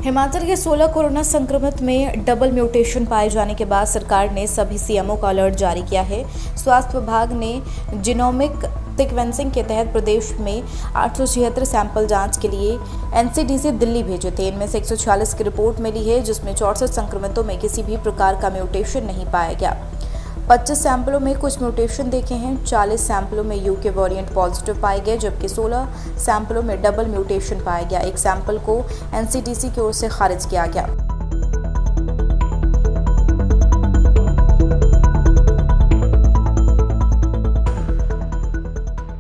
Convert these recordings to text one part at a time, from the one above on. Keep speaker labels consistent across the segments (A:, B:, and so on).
A: हिमाचल के 16 कोरोना संक्रमित में डबल म्यूटेशन पाए जाने के बाद सरकार ने सभी सीएमओ का अलर्ट जारी किया है। स्वास्थ्य विभाग ने जीनोमिक सीक्वेंसिंग के तहत प्रदेश में 876 सैंपल जांच के लिए एनसीडीसी दिल्ली भेजे थे। इनमें से 146 की रिपोर्ट मिली है, जिसमें 64 संक्रमितों में किसी भी प्रकार का म्यूटेशन नहीं पाया गया। 25 सैंपलों में कुछ म्यूटेशन देखे हैं। 40 सैंपलों में यूके वेरिएंट पॉजिटिव पाए गए, जबकि 16 सैंपलों में डबल म्यूटेशन पाया गया। एक सैंपल को एनसीडीसी की ओर से खारिज किया गया।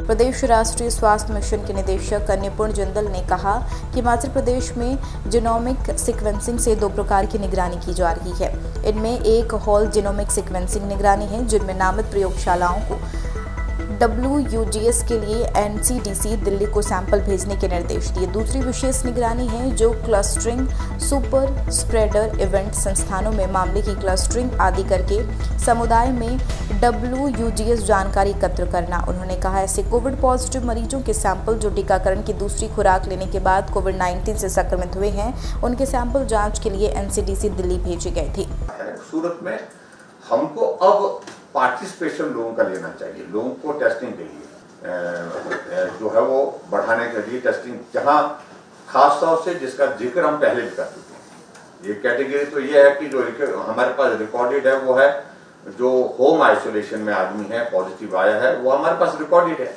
A: प्रदेश राष्ट्रीय स्वास्थ्य मिशन के निदेशक निपुण जिंदल ने कहा कि हिमाचल प्रदेश में जीनोमिक सीक्वेंसिंग से 2 प्रकार की निगरानी की जा रही है। इनमें एक होल जीनोमिक सीक्वेंसिंग निगरानी है, जिनमें नामित प्रयोगशालाओं को WUGS के लिए एनसीडीसी दिल्ली को सैंपल भेजने के निर्देश दिए। दूसरी विशेष निगरानी है जो क्लस्टरिंग, सुपर स्प्रेडर इवेंट संस्थानों में मामले की क्लस्टरिंग आदि करके समुदाय में WUGS जानकारी एकत्र करना। उन्होंने कहा, ऐसे कोविड पॉजिटिव मरीजों के सैंपल जो टीकाकरण की दूसरी खुराक लेने के बाद कोविड-19 से संक्रमित हुए हैं, उनके सैंपल जांच के लिए एनसीडीसी दिल्ली भेजे गए थे।
B: सूरत में हमको अब पार्टिसिपेशन लोगों का लेना चाहिए। लोगों को टेस्टिंग के लिए जो है वो बढ़ाने के लिए टेस्टिंग, जहां खास तौर से जिसका जिक्र हम पहले भी कर चुके हैं। ये कैटेगरी तो ये है कि जो हमारे पास रिकॉर्डेड है वो है जो होम आइसोलेशन में आदमी है, पॉजिटिव आया है, वो हमारे पास रिकॉर्डेड है।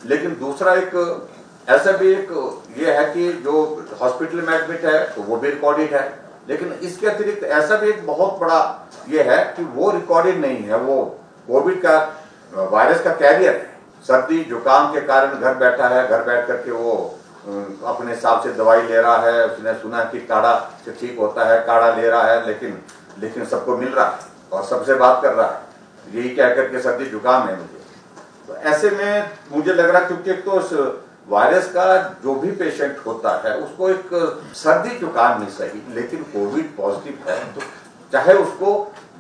B: लेकिन दूसरा एक ऐसा भी एक ये है कि जो हॉस्पिटल में एडमिट है तो वो भी रिकॉर्डेड है। लेकिन इसके अतिरिक्त ऐसा भी एक बहुत बड़ा ये है कि वो रिकॉर्डेड नहीं है, वो कोविड का वायरस का कैरियर है। सर्दी जुकाम के कारण घर बैठा है, घर बैठ करके वो अपने हिसाब से दवाई ले रहा है। उसने सुना कि काढ़ा से ठीक होता है, काढ़ा ले रहा है, लेकिन सबको मिल रहा है और सबसे बात कर रहा है, यही कह करके सर्दी जुकाम है मुझे। तो ऐसे में मुझे लग रहा है, क्योंकि एक तो वायरस का जो भी पेशेंट होता है उसको एक सर्दी जुकाम नहीं सही, लेकिन कोविड पॉजिटिव है तो चाहे उसको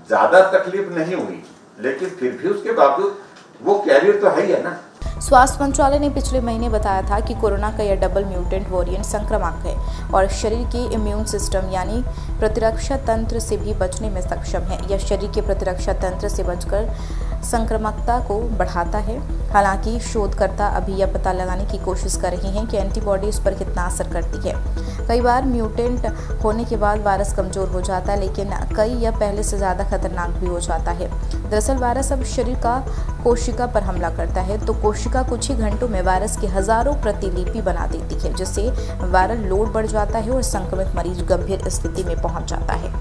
B: ज्यादा तकलीफ नहीं हुई, लेकिन फिर भी उसके बावजूद वो कैरियर तो है ही है ना।
A: स्वास्थ्य मंत्रालय ने पिछले महीने बताया था कि कोरोना का यह डबल म्यूटेंट वेरिएंट संक्रामक है और शरीर के इम्यून सिस्टम यानी प्रतिरक्षा तंत्र से भी बचने में सक्षम है। यह शरीर के प्रतिरक्षा तंत्र से बचकर संक्रामकता को बढ़ाता है। हालांकि शोधकर्ता अभी यह पता लगाने की कोशिश कर रहे हैं कि एंटीबॉडी इस पर कितना असर करती है। कई बार म्यूटेंट होने के बाद वायरस कमजोर हो जाता है, लेकिन कई यह पहले से ज़्यादा खतरनाक भी हो जाता है। दरअसल वायरस अब शरीर का कोशिका पर हमला करता है तो कोशिका कुछ ही घंटों में वायरस की हजारों प्रतिलिपि बना देती है, जिससे वायरल लोड बढ़ जाता है और संक्रमित मरीज गंभीर स्थिति में पहुंच जाता है।